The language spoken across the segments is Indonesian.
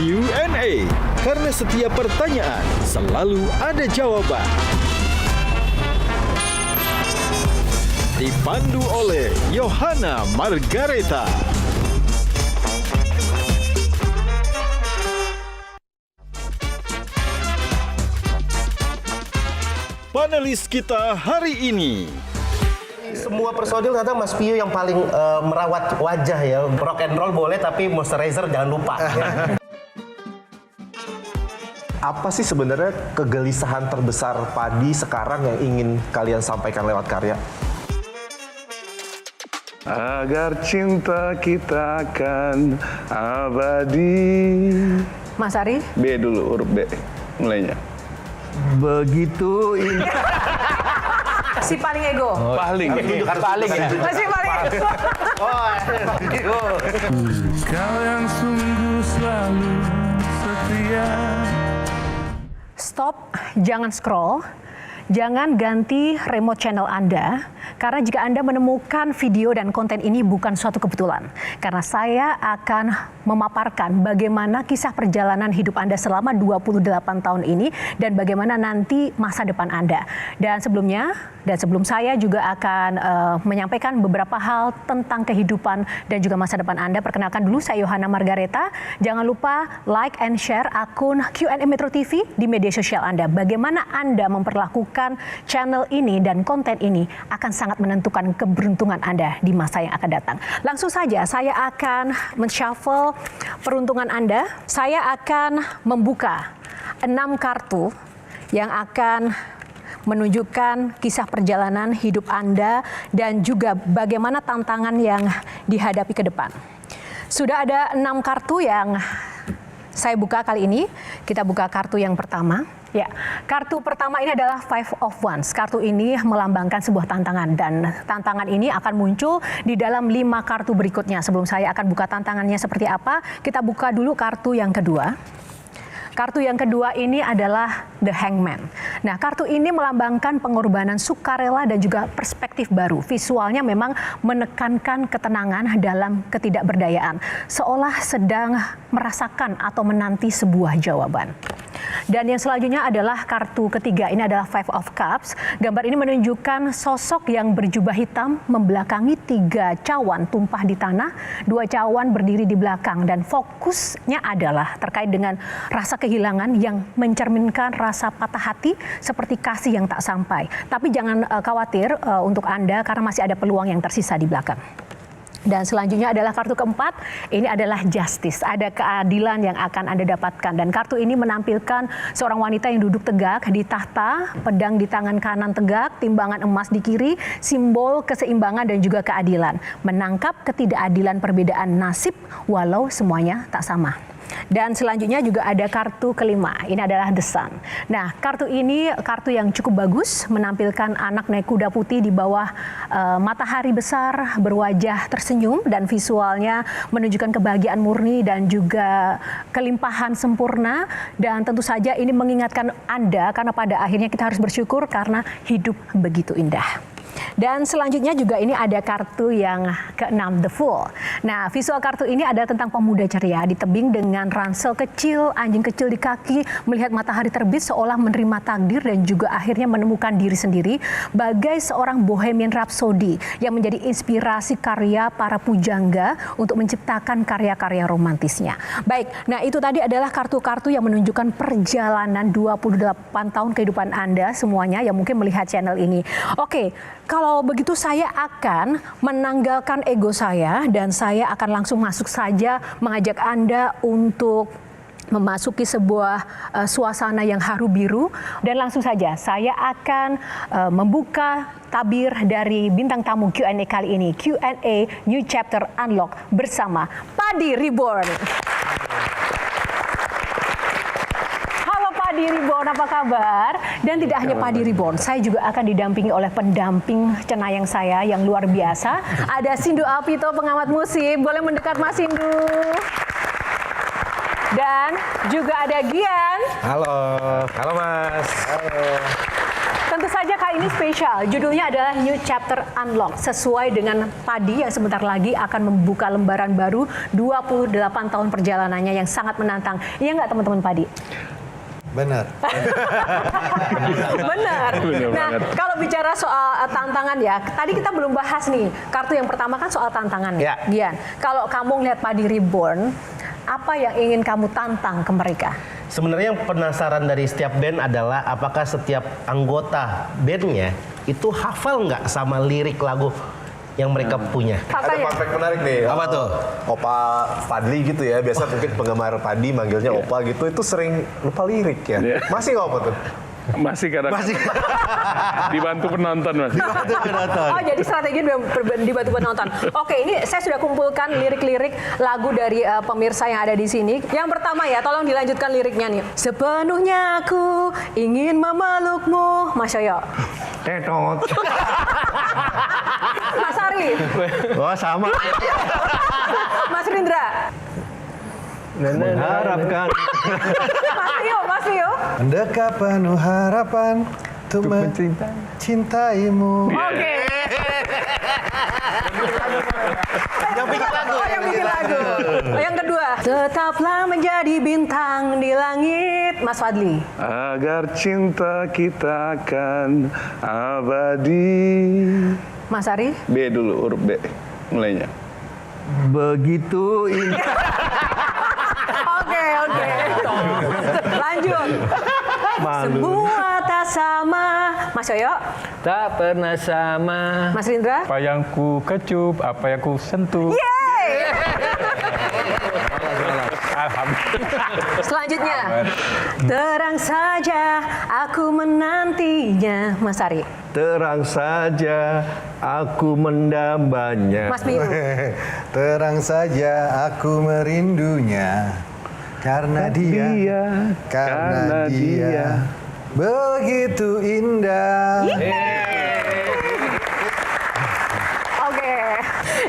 Q&A. Karena setiap pertanyaan selalu ada jawaban. Dipandu oleh Yohana Margareta. Panelis kita hari ini. Semua personil ternyata Mas Pio yang paling merawat wajah ya. Rock and roll boleh tapi moisturizer jangan lupa. Ya. Apa sih sebenarnya kegelisahan terbesar Padi sekarang yang ingin kalian sampaikan lewat karya? Agar cinta kita akan abadi. Mas Ari? B dulu, huruf B mulainya. Begitu ini. Si paling ego. Paling ya? Masih paling ego. Kau yang sungguh selalu setia. Stop, jangan scroll. Jangan ganti remote channel Anda, karena jika Anda menemukan video dan konten ini bukan suatu kebetulan. Karena saya akan memaparkan bagaimana kisah perjalanan hidup Anda selama 28 tahun ini dan bagaimana nanti masa depan Anda. Dan sebelum saya juga akan menyampaikan beberapa hal tentang kehidupan dan juga masa depan Anda. Perkenalkan dulu, saya Yohana Margareta. Jangan lupa like and share akun Q&A Metro TV di media sosial Anda. Bagaimana Anda memperlakukan channel ini dan konten ini akan sangat menentukan keberuntungan Anda di masa yang akan datang. Langsung saja saya akan men-shuffle peruntungan Anda. Saya akan membuka 6 kartu yang akan menunjukkan kisah perjalanan hidup Anda dan juga bagaimana tantangan yang dihadapi ke depan. Sudah ada 6 kartu yang saya buka kali ini. Kita buka kartu yang pertama. Ya, kartu pertama ini adalah Five of Wands. Kartu ini melambangkan sebuah tantangan dan tantangan ini akan muncul di dalam 5 kartu berikutnya. Sebelum saya akan buka tantangannya seperti apa, kita buka dulu kartu yang kedua. Kartu yang kedua ini adalah The Hangman. Nah, kartu ini melambangkan pengorbanan sukarela dan juga perspektif baru. Visualnya memang menekankan ketenangan dalam ketidakberdayaan, seolah sedang merasakan atau menanti sebuah jawaban. Dan yang selanjutnya adalah kartu ketiga, ini adalah Five of Cups. Gambar ini menunjukkan sosok yang berjubah hitam membelakangi 3 cawan tumpah di tanah, 2 cawan berdiri di belakang, dan fokusnya adalah terkait dengan rasa kehilangan yang mencerminkan rasa patah hati seperti kasih yang tak sampai. Tapi jangan khawatir untuk Anda karena masih ada peluang yang tersisa di belakang. Dan selanjutnya adalah kartu keempat, ini adalah Justice. Ada keadilan yang akan Anda dapatkan. Dan kartu ini menampilkan seorang wanita yang duduk tegak di tahta, pedang di tangan kanan tegak, timbangan emas di kiri, simbol keseimbangan dan juga keadilan. Menangkap ketidakadilan perbedaan nasib walau semuanya tak sama. Dan selanjutnya juga ada kartu kelima, ini adalah The Sun. Nah, kartu ini kartu yang cukup bagus, menampilkan anak naik kuda putih di bawah matahari besar, berwajah tersenyum, dan visualnya menunjukkan kebahagiaan murni dan juga kelimpahan sempurna. Dan tentu saja ini mengingatkan Anda karena pada akhirnya kita harus bersyukur karena hidup begitu indah. Dan selanjutnya juga ini ada kartu yang ke-6, The Fool. Nah, visual kartu ini adalah tentang pemuda ceria di tebing dengan ransel kecil, anjing kecil di kaki, melihat matahari terbit seolah menerima takdir dan juga akhirnya menemukan diri sendiri bagai seorang Bohemian Rhapsody yang menjadi inspirasi karya para pujangga untuk menciptakan karya-karya romantisnya. Baik, nah itu tadi adalah kartu-kartu yang menunjukkan perjalanan 28 tahun kehidupan Anda semuanya yang mungkin melihat channel ini. Oke, kalau begitu saya akan menanggalkan ego saya dan saya akan langsung masuk saja mengajak Anda untuk memasuki sebuah suasana yang haru biru. Dan langsung saja saya akan membuka tabir dari bintang tamu Q&A kali ini. Q&A New Chapter Unlock bersama Padi Reborn. Padi Reborn, apa kabar? Dan tidak hanya Padi Reborn, saya juga akan didampingi oleh pendamping cenayang saya yang luar biasa. Ada Sindu Alpito, pengamat musik. Boleh mendekat Mas Sindu. Dan juga ada Gian. Halo Mas. Halo. Tentu saja kali ini spesial. Judulnya adalah New Chapter Unlock. Sesuai dengan Padi yang sebentar lagi akan membuka lembaran baru 28 tahun perjalanannya yang sangat menantang. Iya nggak teman-teman Padi? Benar. Benar. Nah, kalau bicara soal tantangan ya, tadi kita belum bahas nih. Kartu yang pertama kan soal tantangan ya. Gian, kalau kamu lihat Padi Reborn, apa yang ingin kamu tantang ke mereka? Sebenarnya yang penasaran dari setiap band adalah apakah setiap anggota bandnya itu hafal nggak sama lirik lagu yang mereka punya. Ada fun fact menarik nih. Apa tuh? Opa Fadli gitu ya. Biasa mungkin penggemar Padi manggilnya Opa gitu. Itu sering lupa lirik ya. Masih nggak Opa tuh? Masih kadang dibantu penonton, Mas. Oh, jadi strategi dibantu penonton. Oke, ini saya sudah kumpulkan lirik-lirik lagu dari pemirsa yang ada di sini. Yang pertama ya, tolong dilanjutkan liriknya nih. Sepenuhnya aku ingin memelukmu, Mas Yoyo. Tetot. Mas Ari. Oh sama. Mas Rindra. Mengharapkan. Mas Rio. Mendekap penuh harapan untuk mencintaimu. Oke. Yang bikin lagu. Oh, yang bikin lagu. Yang kedua, tetaplah menjadi bintang di langit, Mas Fadli. Agar cinta kita akan abadi. Mas Ari. B dulu, huruf B mulainya. Begitu indah. Oke. Lanjut. Semua tak sama. Mas Yoyo. Tak pernah sama. Mas Rindra. Apa yang ku kecup, apa yang ku sentuh. Yeay. Alhamdulillah. Selanjutnya. Terang saja aku menantinya, Mas Ari. Terang saja aku mendambanya. Mas Bimo. Terang saja aku merindunya karena dia begitu indah. Oke,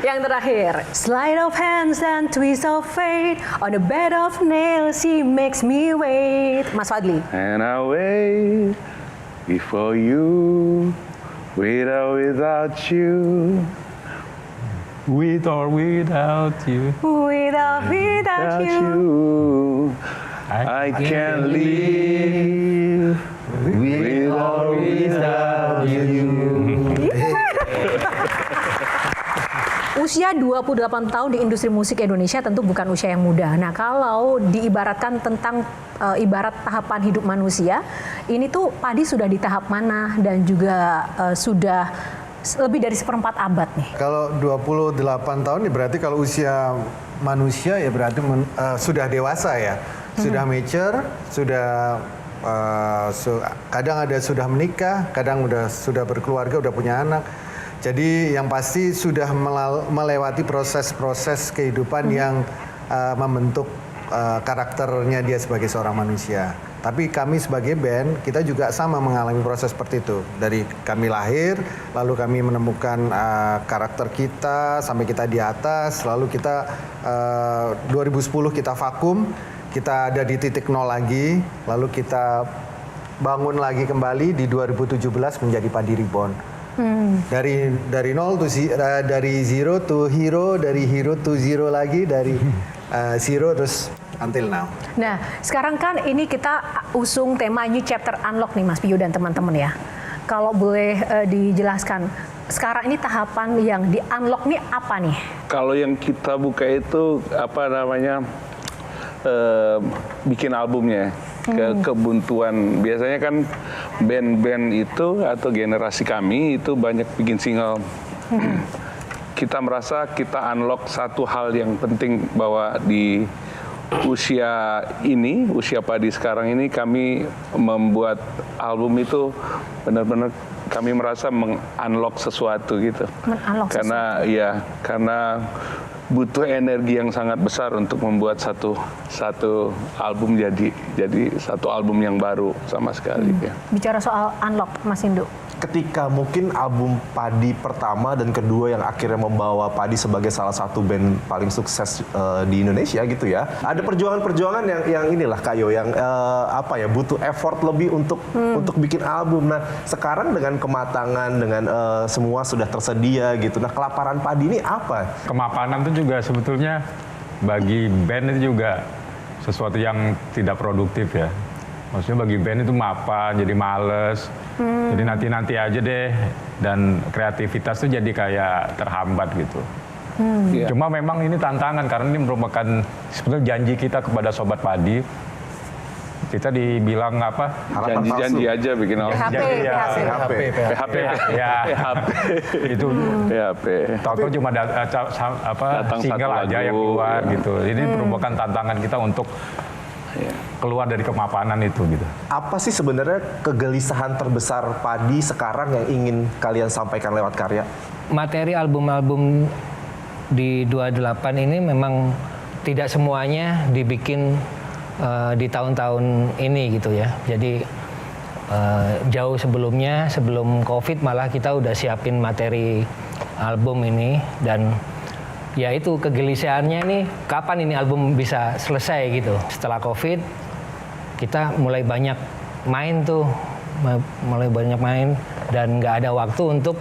yang terakhir. Slide of hands and twist of fate on a bed of nails, she makes me wait. Mas Fadli. And I wait before you, with or without you. With or without you. Without you. I can't live with or without you. Usia 28 tahun di industri musik Indonesia tentu bukan usia yang mudah. Nah, kalau diibaratkan tentang ibarat tahapan hidup manusia, ini tuh Padi sudah di tahap mana dan juga sudah lebih dari 1/4 abad nih. Kalau 28 tahun ya berarti kalau usia manusia ya berarti sudah dewasa ya. Sudah mature, sudah kadang ada sudah menikah, kadang sudah berkeluarga, udah punya anak. Jadi yang pasti sudah melewati proses-proses kehidupan yang membentuk karakternya dia sebagai seorang manusia. Tapi kami sebagai band, kita juga sama mengalami proses seperti itu. Dari kami lahir, lalu kami menemukan karakter kita, sampai kita di atas, lalu kita 2010 kita vakum, kita ada di titik nol lagi, lalu kita bangun lagi kembali di 2017 menjadi Padi Reborn. Dari nol to dari zero to hero, dari hero to zero lagi, dari zero terus until now. Nah, sekarang kan ini kita usung tema New Chapter Unlock nih Mas Pio dan teman-teman ya. Kalau boleh dijelaskan, sekarang ini tahapan yang di unlock nih apa nih? Kalau yang kita buka itu apa namanya bikin albumnya. Kebuntuan biasanya kan band-band itu atau generasi kami itu banyak bikin single. Kita merasa kita unlock satu hal yang penting bahwa di usia ini, usia Padi sekarang ini kami membuat album itu benar-benar kami merasa meng-unlock sesuatu gitu. Karena butuh energi yang sangat besar untuk membuat satu album jadi satu album yang baru sama sekali. Ya. Bicara soal unlock, Mas Indu. ketika mungkin album Padi pertama dan kedua yang akhirnya membawa Padi sebagai salah satu band paling sukses di Indonesia gitu ya. Ada perjuangan-perjuangan yang inilah Kayo yang butuh effort lebih untuk bikin album. Nah, sekarang dengan kematangan dengan semua sudah tersedia gitu. Nah, kelaparan Padi ini apa? Kemapanan itu juga sebetulnya bagi band itu juga sesuatu yang tidak produktif ya. Maksudnya bagi band itu mapan, jadi males, jadi nanti-nanti aja deh, dan kreativitas tuh jadi kayak terhambat gitu. Iya. Cuma memang ini tantangan karena ini merupakan sebetulnya janji kita kepada Sobat Padi. Kita dibilang apa? Janji-janji aja bikin album. PHP, PHP. PHP. Ya, PHP. itu PHP. tahu-tahu cuma Datang single satu aja yang lagu, keluar ya. gitu. Ini merupakan tantangan kita untuk keluar dari kemapanan itu gitu. Apa sih sebenarnya kegelisahan terbesar Padi sekarang yang ingin kalian sampaikan lewat karya? Materi album-album di 28 ini memang tidak semuanya dibikin di tahun-tahun ini gitu ya. Jadi jauh sebelumnya, sebelum COVID malah kita udah siapin materi album ini, dan ya itu kegelisahannya nih kapan ini album bisa selesai gitu. Setelah COVID kita mulai banyak main dan nggak ada waktu untuk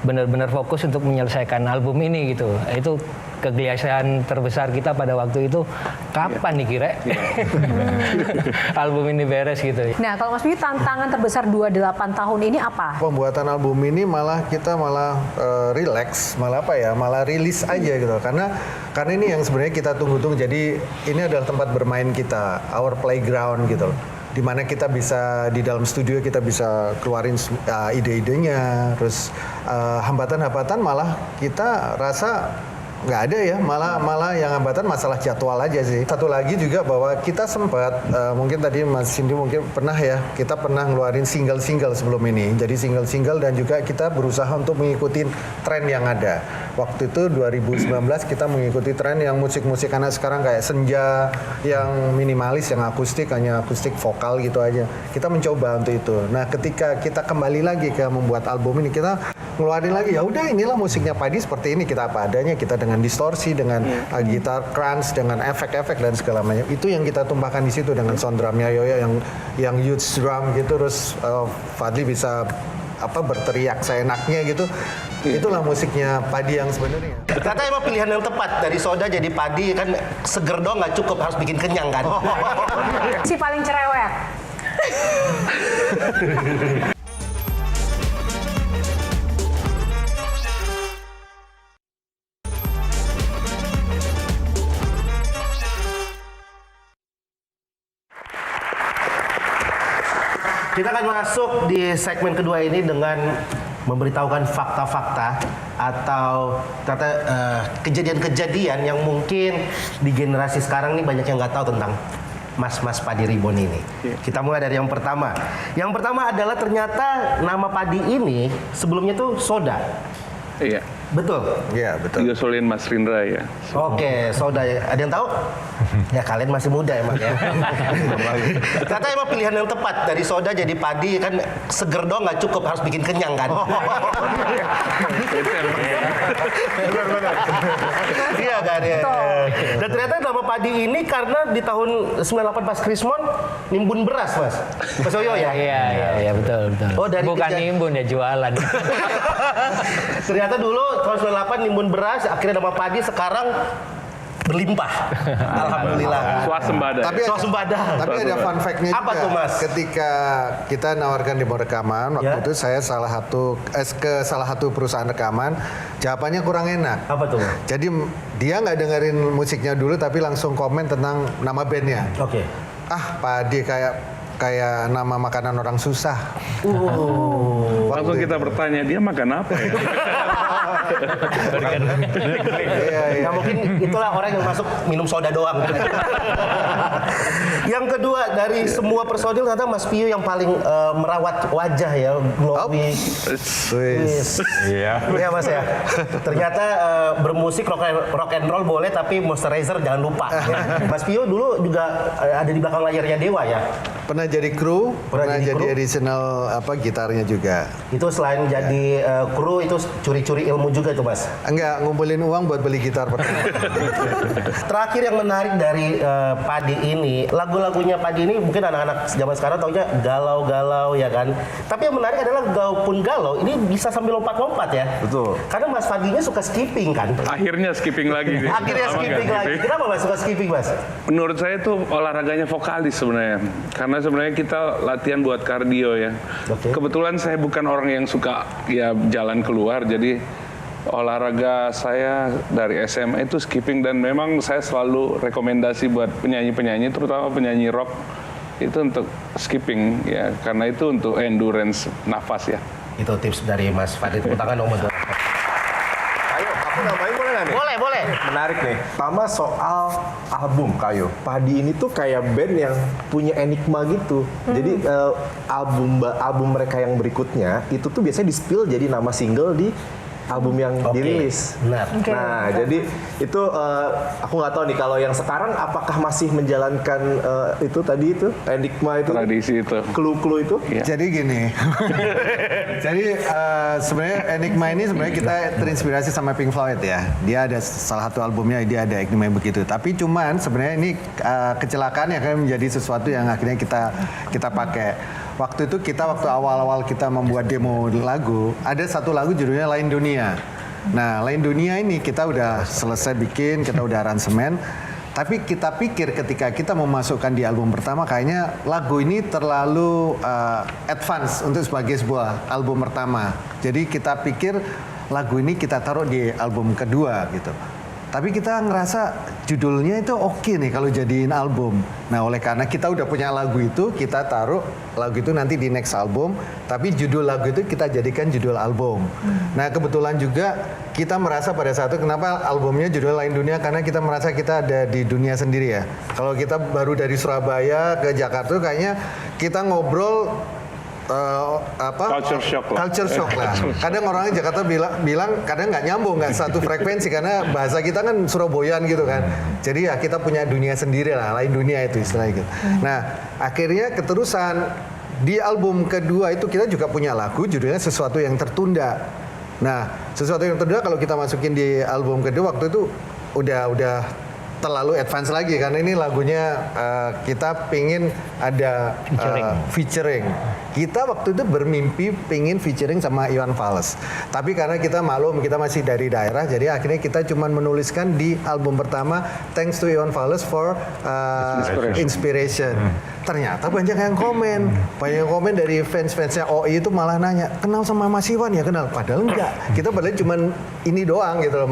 benar-benar fokus untuk menyelesaikan album ini gitu. Itu kegelisahan terbesar kita pada waktu itu, kapan nih kira album ini beres gitu. Nah, kalau Mas Piyu, tantangan terbesar 28 tahun ini apa? Pembuatan album ini kita malah relax, malah rilis aja gitu. Karena ini yang sebenarnya kita tunggu-tunggu. Jadi ini adalah tempat bermain kita, our playground gitu. Di mana kita bisa di dalam studio kita bisa keluarin ide-idenya, terus hambatan-hambatan malah kita rasa nggak ada ya, malah yang hambatan masalah jadwal aja sih. Satu lagi juga bahwa kita sempat mungkin tadi Mas Cindy mungkin kita pernah ngeluarin single-single sebelum ini. Jadi single-single dan juga kita berusaha untuk mengikuti tren yang ada. Waktu itu 2019 kita mengikuti tren yang musik-musik anak sekarang kayak senja, yang minimalis, yang akustik, hanya akustik vokal gitu aja. Kita mencoba untuk itu. Nah, ketika kita kembali lagi ke membuat album ini, kita ngeluarin lagi, ya udah inilah musiknya Padi seperti ini, kita apa adanya, kita dengan distorsi, dengan gitar crunch, dengan efek-efek dan segala macam. Itu yang kita tumpahkan di situ dengan sound drumnya Yoyo yang huge drum gitu, terus Fadli bisa berteriak seenaknya gitu. Itulah musiknya Padi yang sebenarnya. Ternyata emang pilihan yang tepat, dari soda jadi padi kan seger doang nggak cukup, harus bikin kenyang kan. Si paling cerewet. Kita akan masuk di segmen kedua ini dengan memberitahukan fakta-fakta atau kejadian-kejadian yang mungkin di generasi sekarang nih banyak yang nggak tahu tentang Mas Padi Reborn ini. Kita mulai dari yang pertama. Yang pertama adalah ternyata nama Padi ini sebelumnya tuh Soda. Iya. Betul? Iya, betul. Disusulin Mas Rindra ya. Oke, Soda. Ada yang tahu? Ya kalian masih muda emang ya. Ternyata emang pilihan yang tepat, dari soda jadi padi kan seger doang nggak cukup, harus bikin kenyang kan. Iya kan ya. Dan ternyata nama Padi ini karena di tahun 98 pas Krismon nimbun beras Mas. Mas Yoyo ya? Iya betul. Oh, dari bukan nimbun ya, jualan. Ternyata dulu tahun 98 nimbun beras, akhirnya nama Padi sekarang berlimpah. Alhamdulillah. Swasembada. Tapi ada fun fact-nya juga. Apa tuh, Mas? Ketika kita nawarkan demo rekaman, waktu itu saya ke salah satu perusahaan rekaman, jawabannya kurang enak. Apa tuh? Jadi dia nggak dengerin musiknya dulu, tapi langsung komen tentang nama bandnya. Oke. Padi kayak nama makanan orang susah. Langsung kita bertanya, dia makan apa ya? Ya mungkin itulah orang yang masuk minum soda doang. Yang kedua, dari semua personil ternyata Mas Piyu yang paling merawat wajah ya, glowing. Iya. Iya Mas ya. Ternyata bermusik rock and roll boleh, tapi moisturizer jangan lupa. Ya. Mas Piyu dulu juga ada di belakang layarnya Dewa ya. Pernah jadi kru, pernah jadi jadi kru? additional gitarnya juga. Itu selain jadi kru itu curi-curi ilmu juga tuh Mas. Enggak, ngumpulin uang buat beli gitar pertama. Terakhir yang menarik dari Padi ini, lagu-lagunya Padi ini mungkin anak-anak zaman sekarang taunya galau-galau ya kan. Tapi yang menarik adalah Galau Galau ini bisa sambil lompat-lompat ya. Betul. Karena Mas Padinya suka skipping kan. Akhirnya skipping lagi. Akhirnya Lama skipping nggak lagi. Kenapa Mas suka skipping Mas? Menurut saya itu olahraganya vokalis sebenarnya. Karena sebenarnya kita latihan buat kardio ya. Oke. Kebetulan saya bukan orang yang suka ya jalan keluar, jadi olahraga saya dari SMA itu skipping, dan memang saya selalu rekomendasi buat penyanyi-penyanyi, terutama penyanyi rock, itu untuk skipping ya, karena itu untuk endurance nafas ya. Itu tips dari Mas Padi. Tepuk tangan dong buat Mas. Ayo, aku namain boleh nggak nih? Boleh. Menarik nih. Pertama soal album Kayo. Padi ini tuh kayak band yang punya enigma gitu. Jadi album mereka yang berikutnya itu tuh biasanya di-spill jadi nama single di album yang Oke, dirilis. benar. Oke. Nah, jadi itu aku nggak tahu nih kalau yang sekarang apakah masih menjalankan itu tadi itu enigma itu, Tradisi itu. clue-clue itu. Iya. Jadi gini, jadi sebenarnya Enigma ini sebenarnya kita terinspirasi sama Pink Floyd ya. Dia ada salah satu albumnya, dia ada Enigma yang begitu. Tapi cuman sebenarnya ini kecelakaan yang akan menjadi sesuatu yang akhirnya kita pakai. Waktu itu waktu awal-awal kita membuat demo lagu, ada satu lagu judulnya Lain Dunia. Nah, Lain Dunia ini kita udah selesai bikin, kita udah aransemen. Tapi kita pikir ketika kita memasukkan di album pertama, kayaknya lagu ini terlalu advance untuk sebagai sebuah album pertama. Jadi kita pikir lagu ini kita taruh di album kedua gitu. Tapi kita ngerasa judulnya itu oke nih kalau jadiin album. Nah, oleh karena kita udah punya lagu itu, kita taruh lagu itu nanti di next album. Tapi judul lagu itu kita jadikan judul album. Nah, kebetulan juga kita merasa pada saat itu kenapa albumnya judul Lain Dunia, karena kita merasa kita ada di dunia sendiri ya. Kalau kita baru dari Surabaya ke Jakarta kayaknya kita ngobrol Culture shock lah. Culture shock lah. Kadang orang Jakarta bilang kadang nggak nyambung, nggak satu frekuensi karena bahasa kita kan Surabayaan gitu kan. Jadi ya kita punya dunia sendiri lah, lain dunia itu istilahnya gitu. Nah, akhirnya keterusan di album kedua itu kita juga punya lagu judulnya Sesuatu Yang Tertunda. Nah, Sesuatu Yang Tertunda kalau kita masukin di album kedua waktu itu udah terlalu advance lagi karena ini lagunya kita pingin ada featuring. Kita waktu itu bermimpi pingin featuring sama Iwan Fals. Tapi karena kita maklum kita masih dari daerah, jadi akhirnya kita cuma menuliskan di album pertama Thanks to Iwan Fals for inspiration. Ternyata banyak yang komen, dari fans-fansnya OI itu malah nanya, kenal sama Mas Iwan ya? Kenal, padahal enggak. Kita padahal cuma ini doang gitu loh,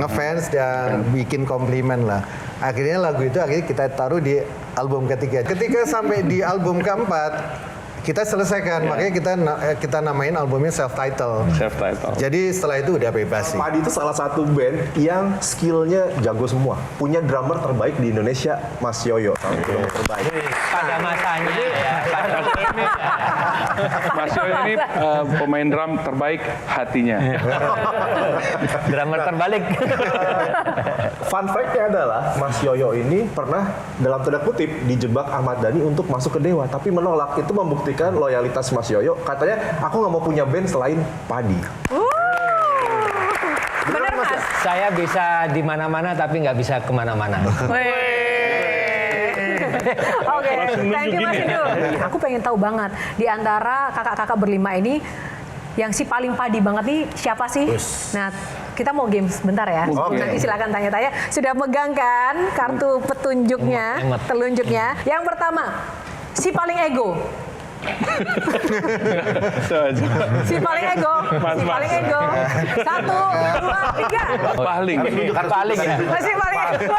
ngefans dan bikin komplimen lah. Akhirnya lagu itu kita taruh di album ketiga. Ketika sampai di album keempat, kita selesaikan, makanya kita namain albumnya self-title. Jadi setelah itu udah bebas sih. Padi itu salah satu band yang skillnya jago semua. Punya drummer terbaik di Indonesia, Mas Yoyo. Drummer terbaik. Pada masanya ya. Mas Yoyo ini pemain drum terbaik hatinya. Drummer terbalik. Fun fact-nya adalah Mas Yoyo ini pernah dalam tanda kutip dijebak Ahmad Dhani untuk masuk ke Dewa, tapi menolak. Itu membuktikan loyalitas Mas Yoyo. Katanya aku nggak mau punya band selain Padi. Bener Mas. Saya bisa di mana-mana tapi nggak bisa kemana-mana. Oke, thank you Mas Indu. Aku pengen tahu banget di antara kakak-kakak berlima ini yang si paling padi banget nih siapa sih? Nah, kita mau game sebentar ya. Nanti silakan tanya-tanya. Sudah megang kan kartu petunjuknya, telunjuknya. Yang pertama, si paling ego. Si paling ego. Si paling ego. 1, 2, 3. Paling. Paling ya. Masih paling ego.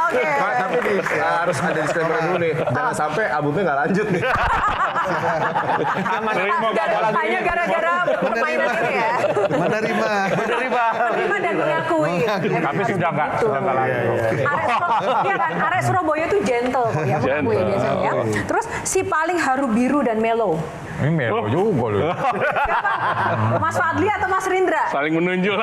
Oke. Tapi harus ada disclaimer dulu nih. Jangan sampai albumnya nggak lanjut nih. Hanya gara-gara permainan ini ya. Menerima Dan mengakui. Tapi sudah nggak lanjut. Arek Surabaya itu gentle kok ya, mengakui biasanya ya. Terus si paling haru biru dan mellow. Ini melo juga loh. Siapa? Mas Fadli atau Mas Rindra? Saling menunjuk.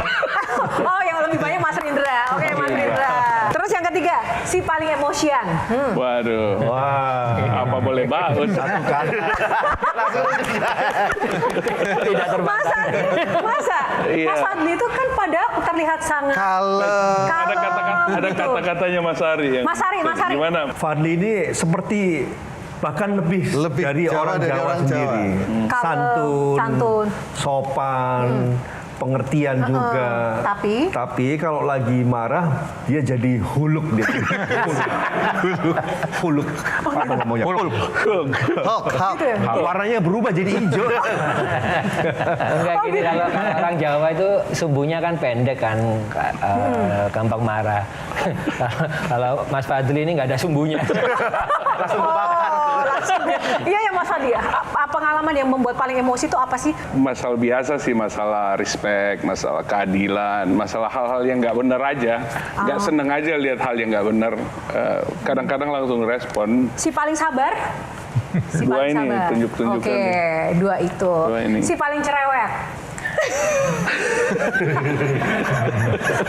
Oh, yang lebih banyak Mas Rindra. Oke, Mas Rindra. Terus yang ketiga, Si paling emosian. Waduh. Wah. Apa boleh baut? Masa? Iya. Mas Fadli itu kan pada terlihat sangat Kalem. Ada gitu. kata-katanya Mas Ari. Mas Ari. Gimana? Fadli ini seperti bahkan lebih dari Jawa orang dari Jawa orang sendiri. Kalem, santun. Sopan, pengertian juga. Tapi kalau lagi marah dia jadi huluk dia. huluk. Apa namanya? Huluk. Hulk. gitu ya? Warnanya berubah jadi hijau. Enggak gini, kalau orang Jawa itu sumbunya kan pendek kan, gampang marah. Kalau Mas Fadli ini nggak ada sumbunya. langsung. Iya ya Mas Fadli. Pengalaman yang membuat paling emosi itu apa sih? Masalah biasa sih, masalah respect, masalah keadilan, masalah hal-hal yang nggak benar aja. Nggak seneng aja lihat hal yang nggak benar. Kadang-kadang langsung respon. Si paling sabar? Si Dua paling ini, sabar. tunjuk-tunjukkan Oke, nih. dua itu. Dua ini. Si paling cerewet?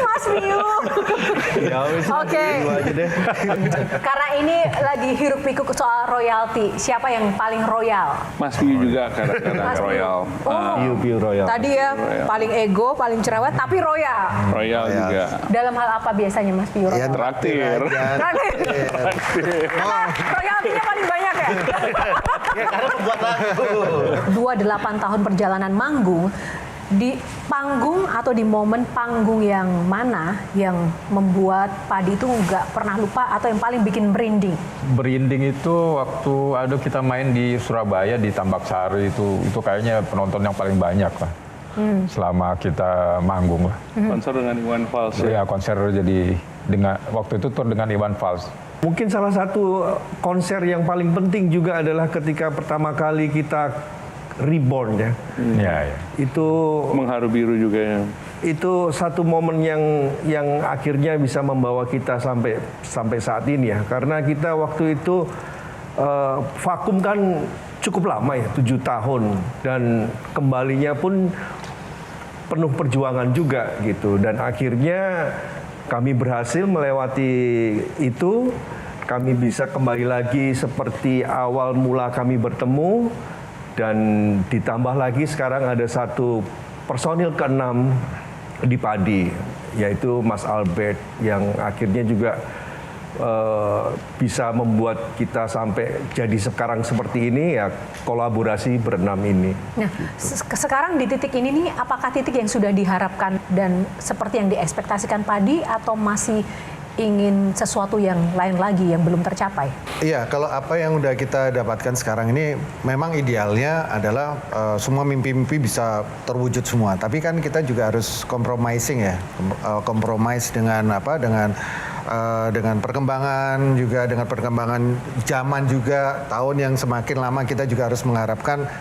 Mas Miu. Ya wis. Oke. Itu aja deh. Karena ini lagi hiruk pikuk soal royalti. Siapa yang paling royal? Mas Piu juga kadang-kadang Mas Piu. royal. Oh. Piu Royal. Tadi ya Royal. paling ego, paling cerewet, tapi royal. Royal juga. Dalam hal apa biasanya Mas Piu? Ya, Traktir. Terakhir. Royaltinya paling banyak ya? Ya karena pembuat lagu. 28 tahun perjalanan manggung, di panggung atau di momen panggung yang mana yang membuat Padi itu nggak pernah lupa atau yang paling bikin merinding? Berinding itu waktu kita main di Surabaya di Tambak Sari itu kayaknya penonton yang paling banyak lah. Selama kita manggung lah. Konser dengan Iwan Fals. Ya konser jadi waktu itu tur dengan Iwan Fals. Mungkin salah satu konser yang paling penting juga adalah ketika pertama kali kita reborn ya. Ya. Itu Mengharu Biru juga ya. itu satu momen yang akhirnya bisa membawa kita sampai saat ini ya. Karena kita waktu itu vakum kan cukup lama ya, 7 tahun, dan kembalinya pun penuh perjuangan juga gitu, dan akhirnya kami berhasil melewati itu. Kami bisa kembali lagi seperti awal mula kami bertemu, dan ditambah lagi sekarang ada satu personil ke-6 di Padi, yaitu Mas Albert, yang akhirnya juga bisa membuat kita sampai jadi sekarang seperti ini ya, kolaborasi berenam ini. Nah, sekarang di titik ini nih, apakah titik yang sudah diharapkan dan seperti yang diekspektasikan Padi, atau masih ingin sesuatu yang lain lagi yang belum tercapai? Iya, kalau apa yang udah kita dapatkan sekarang ini memang idealnya adalah semua mimpi-mimpi bisa terwujud semua. Tapi kan kita juga harus compromising ya, compromise dengan apa? Dengan perkembangan juga, dengan perkembangan zaman juga, tahun yang semakin lama kita juga harus mengharapkan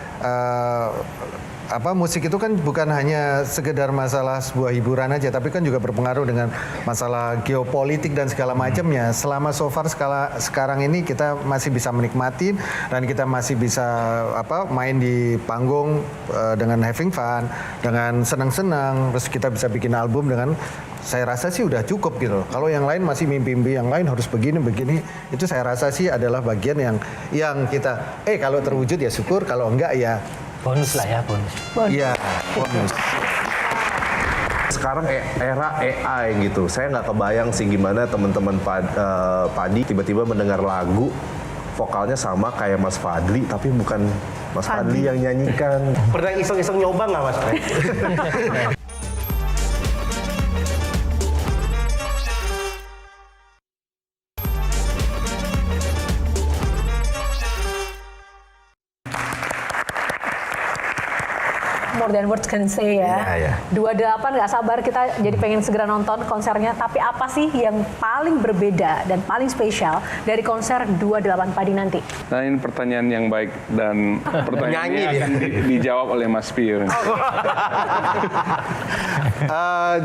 musik itu kan bukan hanya sekedar masalah sebuah hiburan aja, tapi kan juga berpengaruh dengan masalah geopolitik dan segala macamnya. Selama so far sekarang ini kita masih bisa menikmati dan kita masih bisa main di panggung dengan having fun, dengan senang-senang, terus kita bisa bikin album dengan, saya rasa sih udah cukup gitu. Kalau yang lain masih mimpi-mimpi yang lain harus begini, itu saya rasa sih adalah bagian yang kita kalau terwujud ya syukur, kalau enggak ya Bonus lah ya, bonus. iya, bonus. Sekarang era AI gitu, saya nggak kebayang sih gimana teman-teman Padi tiba-tiba mendengar lagu vokalnya sama kayak Mas Fadli, tapi bukan Mas Fadli yang nyanyikan. Pernah iseng-iseng nyoba nggak Mas? More than words can say ya. Iya. 28 nggak sabar kita jadi pengen segera nonton konsernya. Tapi apa sih yang paling berbeda dan paling spesial dari konser 28 Padi nanti? Nah, ini pertanyaan yang baik, dan pertanyaan ini akan dijawab oleh Mas Piu.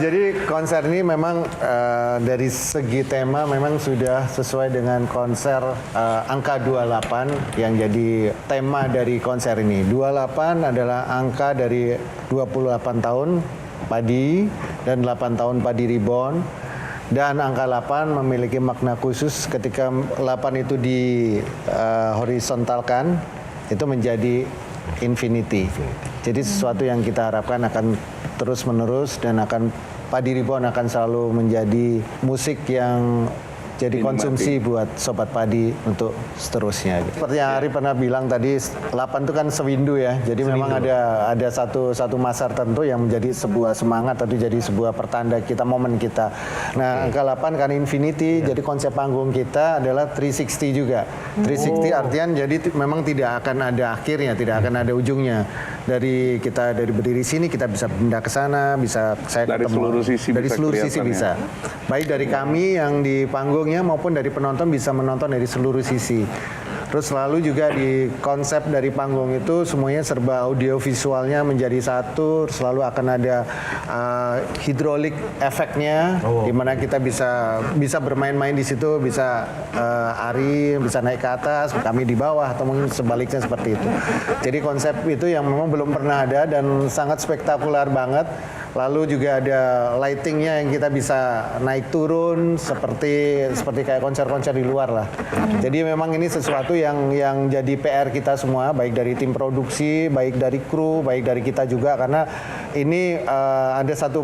Jadi konser ini memang dari segi tema memang sudah sesuai dengan konser angka 28 yang jadi tema dari konser ini. 28 adalah angka dari 28 tahun Padi dan 8 tahun Padi Reborn. Dan angka 8 memiliki makna khusus ketika 8 itu di horizontalkan, itu menjadi infinity. Jadi sesuatu yang kita harapkan akan terus menerus dan akan Padi Reborn akan selalu menjadi musik yang jadi konsumsi buat Sobat Padi untuk seterusnya. Seperti yang Ari pernah bilang tadi, 8 itu kan sewindu ya. Jadi memang ada satu masa tertentu yang menjadi sebuah semangat atau jadi sebuah pertanda kita, momen kita. Nah, angka 8 kan infinity, jadi konsep panggung kita adalah 360 juga. 360 artian jadi memang tidak akan ada akhirnya, tidak akan ada ujungnya. Dari berdiri sini kita bisa pindah ke sana, bisa saya dari ketemu seluruh sisi dari bisa seluruh sisi kelihatan bisa. Baik dari kami yang di panggungnya maupun dari penonton bisa menonton dari seluruh sisi. Terus selalu juga di konsep dari panggung itu semuanya serba audio visualnya menjadi satu, selalu akan ada hidrolik efeknya, di mana kita bisa bermain-main di situ, bisa Ari bisa naik ke atas, kami di bawah atau mungkin sebaliknya seperti itu. Jadi konsep itu yang memang belum pernah ada dan sangat spektakuler banget. Lalu juga ada lightingnya yang kita bisa naik turun seperti kayak konser-konser di luar lah. Jadi memang ini sesuatu yang jadi PR kita semua, baik dari tim produksi, baik dari kru, baik dari kita juga, karena ini ada satu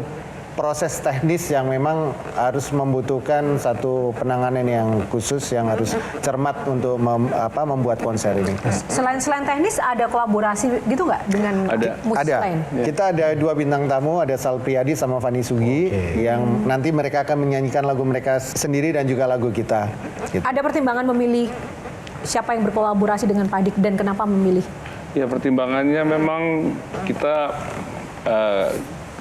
proses teknis yang memang harus membutuhkan satu penanganan yang khusus, yang harus cermat untuk membuat konser ini. Selain teknis, ada kolaborasi gitu nggak dengan musisi lain? Kita ada 2 bintang tamu, ada Sal Priadi sama Fanny Sugi, yang nanti mereka akan menyanyikan lagu mereka sendiri dan juga lagu kita. Gitu. Ada pertimbangan memilih siapa yang berkolaborasi dengan Padi dan kenapa memilih? Ya, pertimbangannya memang kita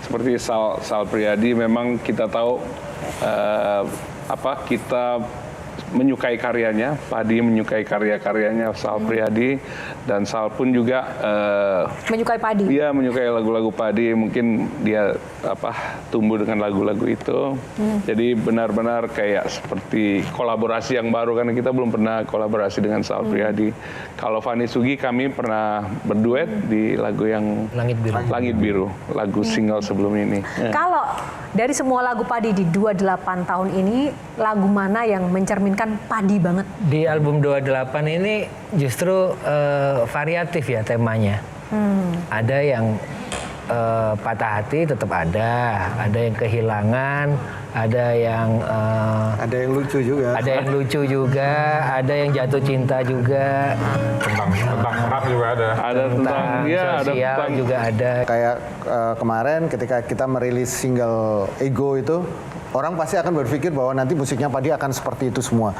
seperti Sal Priadi, memang kita tahu kita menyukai karyanya, Padi menyukai karya-karyanya Sal Priadi, dan Sal pun juga Menyukai Padi. Dia menyukai lagu-lagu Padi, mungkin dia tumbuh dengan lagu-lagu itu. Jadi benar-benar kayak seperti kolaborasi yang baru, karena kita belum pernah kolaborasi dengan Sal Priadi. Kalau Fanny Sugi, kami pernah berduet di lagu yang Langit Biru, lagu single sebelum ini. Kalau dari semua lagu Padi di 28 tahun ini, lagu mana yang mencerminkan Padi banget? Di album 28 ini justru variatif ya temanya. Ada yang patah hati tetap ada yang kehilangan, ada yang lucu juga. Ada yang lucu juga, ada yang jatuh cinta juga. Tentang perang juga ada. Ada tentang sosial juga ada. Kayak kemarin ketika kita merilis single Ego itu, orang pasti akan berpikir bahwa nanti musiknya Padi akan seperti itu semua.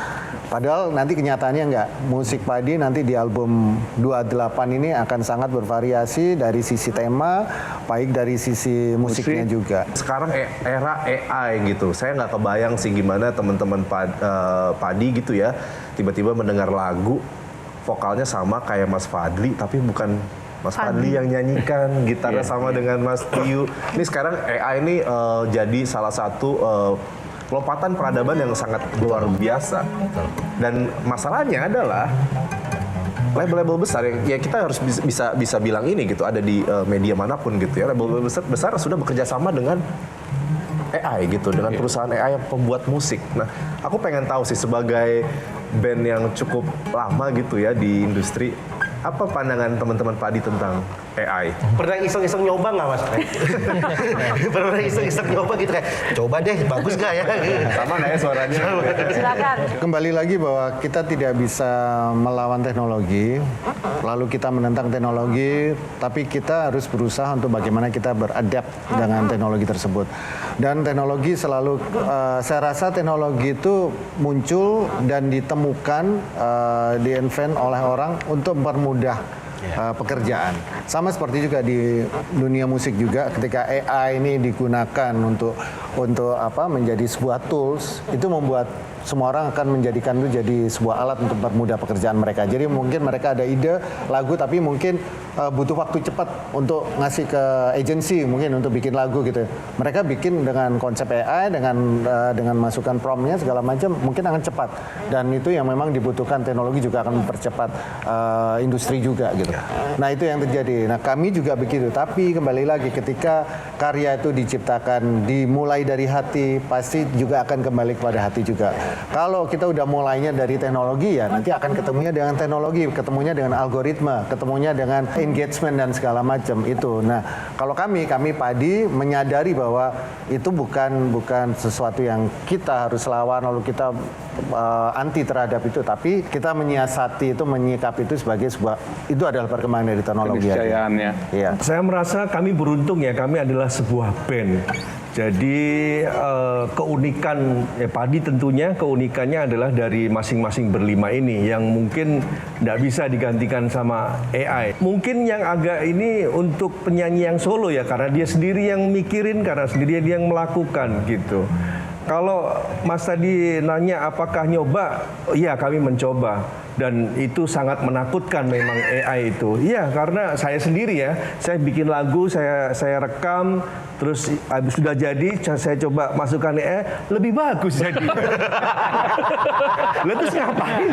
Padahal nanti kenyataannya enggak. Musik Padi nanti di album 28 ini akan sangat bervariasi dari sisi tema, baik dari sisi musiknya juga. Sekarang era AI gitu, saya nggak kebayang sih gimana teman-teman Padi gitu ya, tiba-tiba mendengar lagu, vokalnya sama kayak Mas Fadli, tapi bukan Mas Fadli yang nyanyikan, gitarnya sama dengan Mas Tiu. Ini sekarang AI ini jadi salah satu lompatan peradaban yang sangat luar biasa. Dan masalahnya adalah label-label besar ya kita harus bisa bilang ini gitu, ada di media manapun gitu ya, label-label besar sudah bekerja sama dengan AI gitu, dengan perusahaan AI yang pembuat musik. Nah, aku pengen tahu sih sebagai band yang cukup lama gitu ya di industri, apa pandangan teman-teman Padi tentang AI? Pernah iseng-iseng nyoba nggak, Mas? Pernah iseng-iseng nyoba gitu kayak, coba deh, bagus nggak ya? Sama nggak ya suaranya? Silakan. Kembali lagi bahwa kita tidak bisa melawan teknologi, lalu kita menentang teknologi, tapi kita harus berusaha untuk bagaimana kita beradapt dengan teknologi tersebut. Dan teknologi selalu, saya rasa teknologi itu muncul dan ditemukan, di-invent oleh orang untuk mempermudah pekerjaan. Sama seperti juga di dunia musik juga, ketika AI ini digunakan untuk menjadi sebuah tools, itu membuat semua orang akan menjadikan itu jadi sebuah alat untuk mempermudah pekerjaan mereka. Jadi mungkin mereka ada ide lagu, tapi mungkin butuh waktu cepat untuk ngasih ke agensi mungkin untuk bikin lagu gitu. Mereka bikin dengan konsep AI, dengan masukan promptnya segala macam, mungkin akan cepat. Dan itu yang memang dibutuhkan, teknologi juga akan mempercepat industri juga gitu. Nah itu yang terjadi. Nah kami juga begitu. Tapi kembali lagi ketika karya itu diciptakan, dimulai dari hati, pasti juga akan kembali kepada hati juga. Kalau kita udah mulainya dari teknologi ya nanti akan ketemunya dengan teknologi, ketemunya dengan algoritma, ketemunya dengan engagement dan segala macam itu. Nah, kalau kami Padi menyadari bahwa itu bukan sesuatu yang kita harus lawan lalu kita anti terhadap itu, tapi kita menyiasati itu, menyikapi itu sebagai sebuah, itu adalah perkembangan dari teknologi. Keniscayaannya. Iya. Saya merasa kami beruntung ya, kami adalah sebuah band. Jadi keunikan Padi tentunya keunikannya adalah dari masing-masing berlima ini yang mungkin tidak bisa digantikan sama AI. Mungkin yang agak ini untuk penyanyi yang solo ya, karena dia sendiri yang mikirin, karena sendiri dia yang melakukan gitu. Kalau Mas tadi nanya apakah nyoba, iya kami mencoba. Dan itu sangat menakutkan memang AI itu. Iya, karena saya sendiri ya, saya bikin lagu, saya rekam, terus habis sudah jadi, saya coba masukkan AI, lebih bagus jadi. Lalu terus ngapain?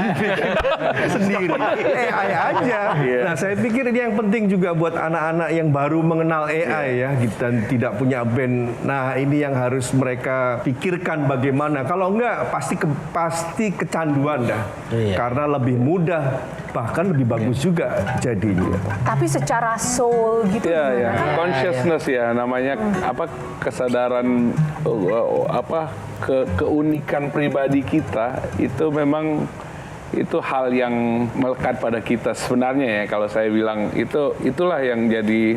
Sendiri, AI aja. Nah, saya pikir ini yang penting juga buat anak-anak yang baru mengenal AI ya, dan tidak punya band. Nah, ini yang harus mereka pikirkan bagaimana. Kalau enggak, pasti kecanduan dah. Karena lebih mudah, bahkan lebih bagus juga jadinya. Tapi secara soul gitu Ya, consciousness ya namanya, kesadaran, keunikan pribadi kita itu memang itu hal yang melekat pada kita sebenarnya ya. Kalau saya bilang itulah yang jadi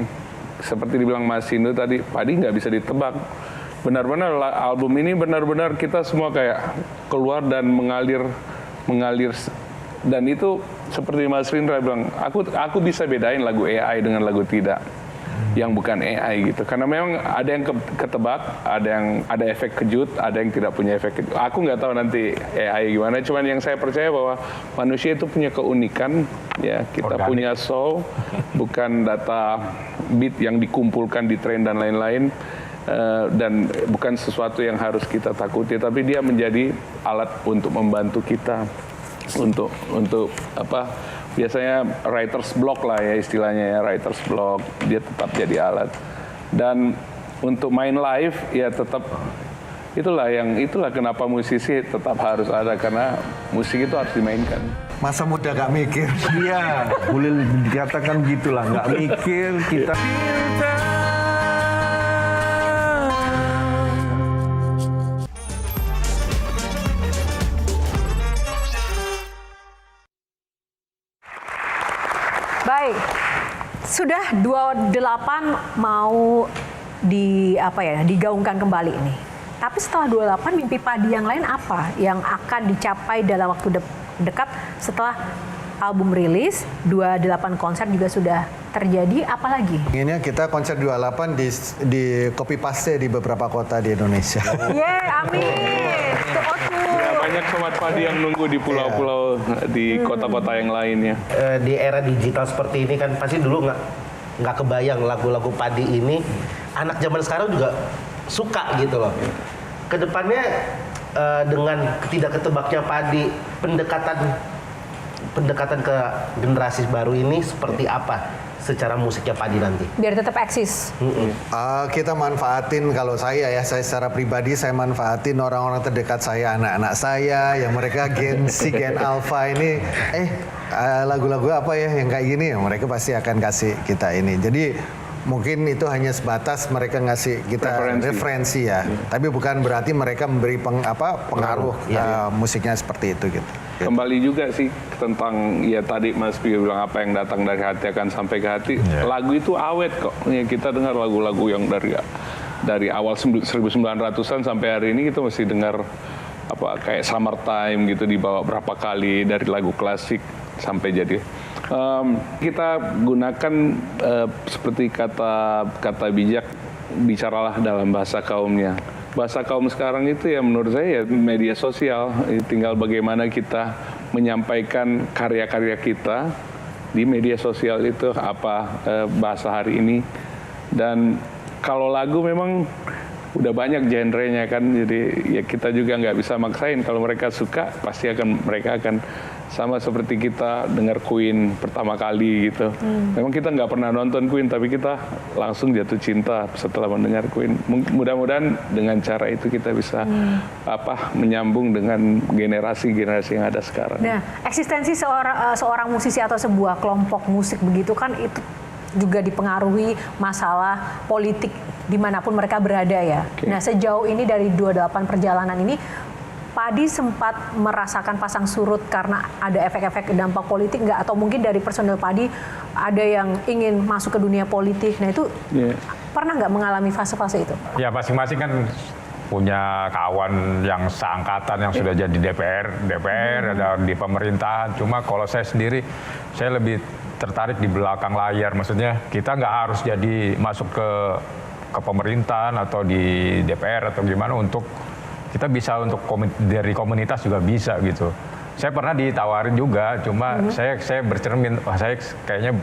seperti dibilang Mas Sindu tadi, Padi nggak bisa ditebak. Benar-benar album ini benar-benar kita semua kayak keluar dan mengalir, dan itu seperti Mas Rindra bilang, aku bisa bedain lagu AI dengan lagu tidak, yang bukan AI gitu. Karena memang ada yang ketebak, ada efek kejut, ada yang tidak punya efek kejut. Aku nggak tahu nanti AI gimana, cuman yang saya percaya bahwa manusia itu punya keunikan, ya kita punya soul, bukan data beat yang dikumpulkan di train dan lain-lain. Dan bukan sesuatu yang harus kita takuti, tapi dia menjadi alat untuk membantu kita untuk biasanya writer's block lah ya istilahnya ya, writer's block, dia tetap jadi alat. Dan untuk main live ya tetap itulah kenapa musisi tetap harus ada, karena musik itu harus dimainkan. Masa muda gak mikir. Iya, boleh dikatakan gitulah, nggak mikir kita. Baik, sudah 28 mau digaungkan kembali ini. Tapi setelah 28 mimpi Padi yang lain apa yang akan dicapai dalam waktu dekat setelah album rilis, 28 konser juga sudah terjadi, apalagi? Ini kita konser 28 di copy paste di beberapa kota di Indonesia. Amin. Banyak sobat Padi yang nunggu di pulau-pulau di kota-kota yang lainnya. Di era digital seperti ini kan pasti dulu nggak kebayang lagu-lagu Padi ini anak zaman sekarang juga suka gitu loh. Kedepannya dengan tidak ketebaknya Padi, pendekatan ke generasi baru ini seperti apa secara musiknya Padi nanti? Biar tetap eksis. Kita manfaatin, kalau saya secara pribadi saya manfaatin orang-orang terdekat saya, anak-anak saya yang mereka Gen Z, Gen Alpha ini, lagu-lagu apa ya yang kayak gini, mereka pasti akan kasih kita ini. Jadi mungkin itu hanya sebatas mereka ngasih kita referensi ya, tapi bukan berarti mereka memberi pengaruh musiknya seperti itu gitu. Kembali juga sih tentang ya tadi Mas Pio bilang apa yang datang dari hati akan sampai ke hati. Lagu itu awet kok. Ya, kita dengar lagu-lagu yang dari awal 1900-an sampai hari ini kita masih dengar kayak Summertime gitu dibawa berapa kali dari lagu klasik sampai jadi. Kita gunakan seperti kata bijak, bicaralah dalam bahasa kaumnya. Bahasa kaum sekarang itu ya menurut saya ya media sosial. Tinggal bagaimana kita menyampaikan karya-karya kita di media sosial itu apa bahasa hari ini. Dan kalau lagu memang udah banyak genrenya kan, jadi ya kita juga nggak bisa maksain. Kalau mereka suka pasti mereka akan sama seperti kita dengar Queen pertama kali gitu. Memang kita nggak pernah nonton Queen, tapi kita langsung jatuh cinta setelah mendengar Queen. Mudah-mudahan dengan cara itu kita bisa menyambung dengan generasi-generasi yang ada sekarang. Nah, eksistensi seorang musisi atau sebuah kelompok musik begitu kan itu juga dipengaruhi masalah politik dimanapun mereka berada ya. Okay. Nah, sejauh ini dari 28 perjalanan ini, Padi sempat merasakan pasang surut karena ada efek-efek dampak politik nggak? Atau mungkin dari personel Padi ada yang ingin masuk ke dunia politik? Nah itu pernah nggak mengalami fase-fase itu? Ya masing-masing kan punya kawan yang seangkatan yang sudah jadi DPR ada di pemerintahan. Cuma kalau saya sendiri, saya lebih tertarik di belakang layar. Maksudnya kita nggak harus jadi masuk ke pemerintahan atau di DPR atau gimana untuk kita bisa untuk dari komunitas juga bisa gitu. Saya pernah ditawarin juga, cuma saya bercermin, saya kayaknya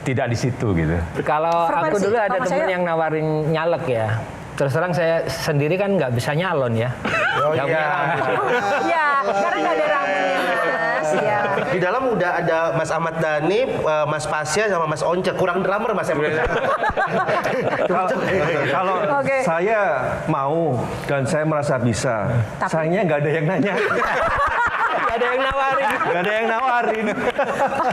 tidak di situ gitu. Kalau aku dulu ada Mas temen Yoyo. yang nawarin nyalek ya. Terus terang saya sendiri kan nggak bisa nyalon ya. Iya, karena nggak ada rambutnya Mas. Ya. Di dalam udah ada Mas Ahmad Dhani, Mas Pasya sama Mas Once. Kurang drummer Mas emang. Kalau Oke. saya mau dan saya merasa bisa, sayangnya nggak ada yang nanya, Nggak ada yang nawarin. nggak ada yang nawarin.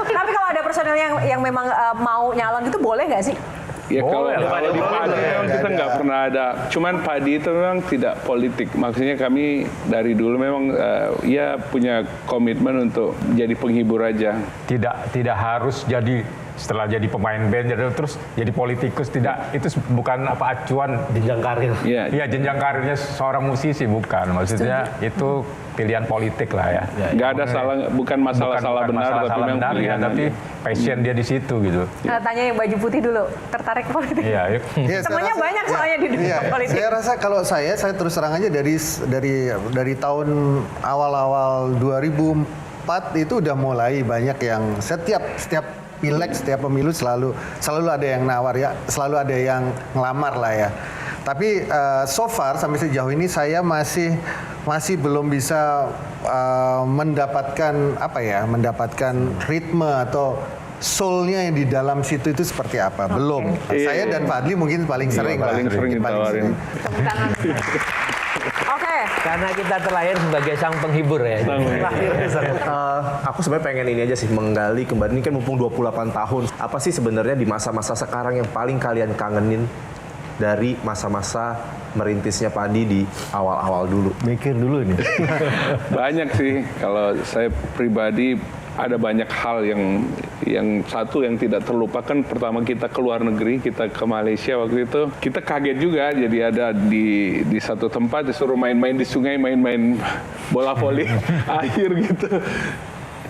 Tapi kalau ada personel yang memang mau nyalon itu boleh nggak sih? Ya kalau di Padi memang kita nggak pernah ada. Cuman Padi itu memang tidak politik. Maksudnya kami dari dulu memang ya punya komitmen untuk jadi penghibur aja. Tidak harus jadi setelah jadi pemain band terus jadi politikus, tidak, itu bukan acuan Jenjang karir. Iya. Iya, jenjang karirnya seorang musisi, bukan. Maksudnya itu pilihan politik lah ya. Nggak ada salah, bukan masalah salah benar, masalah tapi salah memang benar, pilihan ya, tapi aja. passion dia di situ gitu. Tanya yang baju putih dulu, tertarik politik. Iya, yuk. Iya, saya Temennya rasa- banyak soalnya di dunia Iya, politik. saya rasa kalau saya terus terang aja dari tahun awal-awal 2004 itu udah mulai banyak yang setiap pileg, setiap pemilu selalu ada yang nawar ya, selalu ada yang ngelamar lah ya. Tapi so far sampai sejauh ini saya masih belum bisa mendapatkan ritme atau soulnya yang di dalam situ itu seperti apa. Belum. Saya dan Fadli mungkin paling sering lah. paling sering Paling ditawarin. Tepuk tangan. Oke. Karena kita terlahir sebagai sang penghibur ya. Aku sebenarnya pengen ini aja sih, menggali kembali, ini kan mumpung 28 tahun. Apa sih sebenarnya di masa-masa sekarang yang paling kalian kangenin dari masa-masa merintisnya Padi di awal-awal dulu? Mikir dulu ini. Banyak sih. Kalau saya pribadi ada banyak hal yang satu yang tidak terlupakan. Pertama kita ke luar negeri, kita ke Malaysia waktu itu. Kita kaget juga, jadi ada di satu tempat disuruh main-main di sungai, main-main bola voli air gitu.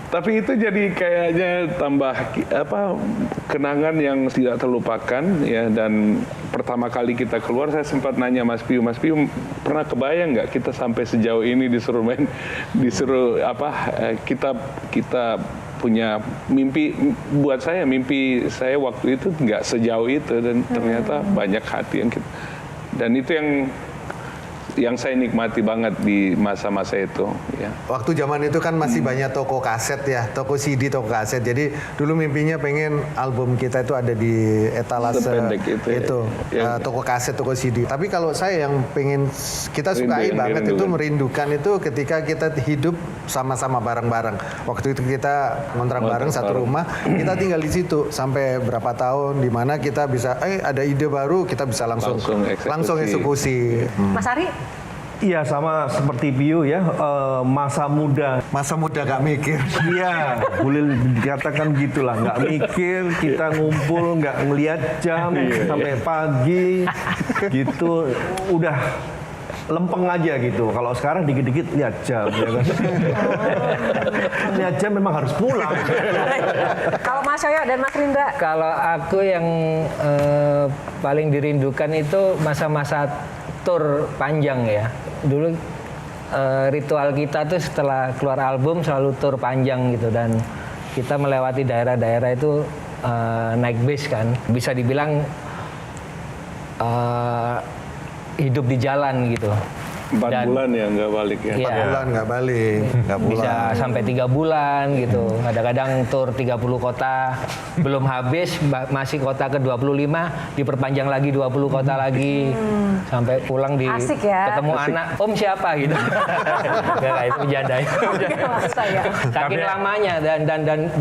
Tapi itu jadi kayaknya tambah kenangan yang tidak terlupakan ya. Dan pertama kali kita keluar saya sempat nanya Mas Piu pernah kebayang nggak kita sampai sejauh ini disuruh kita punya mimpi. Buat saya mimpi saya waktu itu nggak sejauh itu, dan ternyata banyak hati dan itu yang saya nikmati banget di masa-masa itu ya. Waktu zaman itu kan masih banyak toko kaset ya, toko CD, toko kaset. Jadi dulu mimpinya pengen album kita itu ada di etalase Sependek itu ya. toko kaset, toko CD. Tapi kalau saya yang pengen kita sukai yang banget itu dirindukan. merindukan itu ketika kita hidup sama-sama bareng-bareng. Waktu itu kita ngontrak bareng satu rumah, kita tinggal di situ sampai berapa tahun, di mana kita bisa ada ide baru, kita bisa langsung eksekusi. Mas Ari? Iya, sama seperti Bio ya, masa muda. Masa muda gak mikir. Iya, boleh dikatakan gitulah, nggak mikir, kita ngumpul, nggak ngelihat jam sampai pagi, gitu, udah lempeng aja gitu. Kalau sekarang dikit-dikit lihat jam, ya kan? Lihat jam memang harus pulang. Kalau Mas Yoyo dan Mas Rindra? Kalau aku yang paling dirindukan itu masa-masa tur panjang ya. Dulu ritual kita tuh setelah keluar album selalu tur panjang gitu, dan kita melewati daerah-daerah itu naik bis kan, bisa dibilang hidup di jalan gitu. 4 bulan ya nggak balik ya. Iya. 4 bulan nggak balik, nggak pulang. Bisa sampai 3 bulan gitu. Kadang-kadang tur 30 kota belum habis, masih kota ke 25 diperpanjang lagi 20 kota lagi sampai pulang Asik ya. ketemu anak, om siapa gitu. Enggak, itu bercanda. Masa ya. Saking lamanya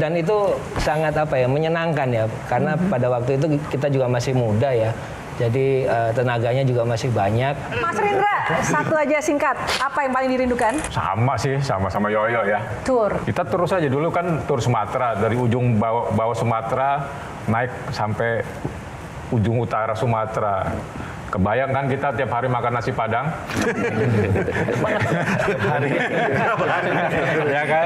dan itu sangat menyenangkan ya, karena pada waktu itu kita juga masih muda ya. Jadi tenaganya juga masih banyak. Mas Rindra, satu aja singkat, apa yang paling dirindukan? Sama sih, sama Yoyo ya. Tur. Kita terus aja dulu kan tur Sumatera, dari ujung bawah Sumatera naik sampai ujung utara Sumatera. Kebayang kan kita tiap hari makan nasi Padang? Ya kan?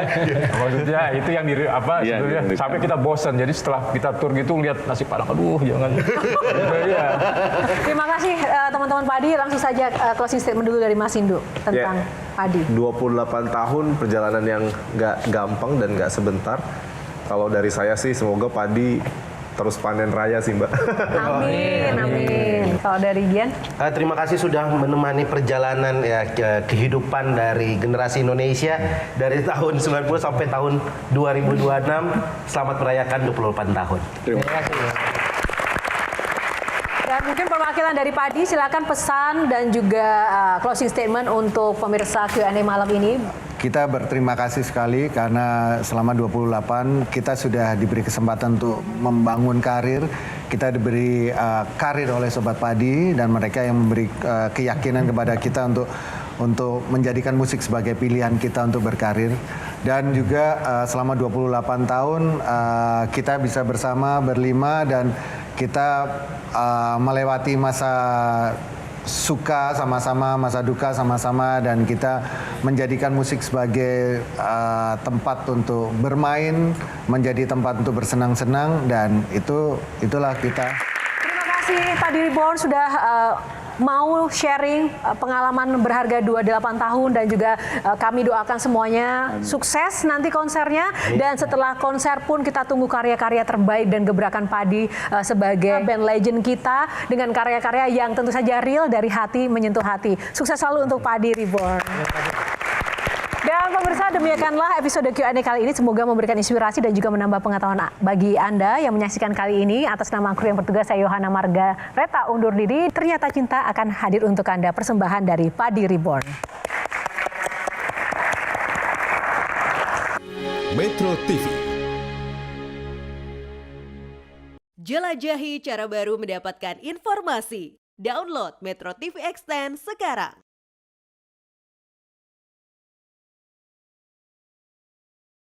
Maksudnya itu yang sebenarnya sampai kita bosan. Jadi setelah kita tur gitu lihat nasi Padang, aduh jangan. Iya. Terima kasih teman-teman Padi. Langsung saja closing statement dulu dari Mas Indu tentang Padi. 28 tahun perjalanan yang nggak gampang dan nggak sebentar. Kalau dari saya sih semoga Padi terus panen raya sih Mbak. Amin, amin. Kalau dari Gian? Terima kasih sudah menemani perjalanan kehidupan dari generasi Indonesia dari tahun 90 sampai tahun 2026. Selamat merayakan 28 tahun. Terima kasih. Dan mungkin perwakilan dari Padi, silakan pesan dan juga closing statement untuk pemirsa Q&A malam ini. Kita berterima kasih sekali karena selama 28 kita sudah diberi kesempatan untuk membangun karir. Kita diberi karir oleh Sobat Padi dan mereka yang memberi keyakinan kepada kita untuk menjadikan musik sebagai pilihan kita untuk berkarir. Dan juga selama 28 tahun kita bisa bersama berlima dan kita melewati masa suka sama-sama, masa duka sama-sama, dan kita menjadikan musik sebagai tempat untuk bermain, menjadi tempat untuk bersenang-senang, dan itulah kita. Terima kasih Padi Reborn sudah mau sharing pengalaman berharga 28 tahun dan juga kami doakan semuanya sukses nanti konsernya. Dan setelah konser pun kita tunggu karya-karya terbaik dan gebrakan Padi sebagai band legend kita dengan karya-karya yang tentu saja real dari hati menyentuh hati. Sukses selalu untuk Padi Reborn. Dan pemirsa, demikianlah episode Q&A kali ini. Semoga memberikan inspirasi dan juga menambah pengetahuan bagi Anda yang menyaksikan kali ini. Atas nama kru yang bertugas, saya Yohana Margareta undur diri. Ternyata Cinta akan hadir untuk Anda, persembahan dari Padi Reborn. Metro TV. Jelajahi cara baru mendapatkan informasi. Download Metro TV Extend sekarang.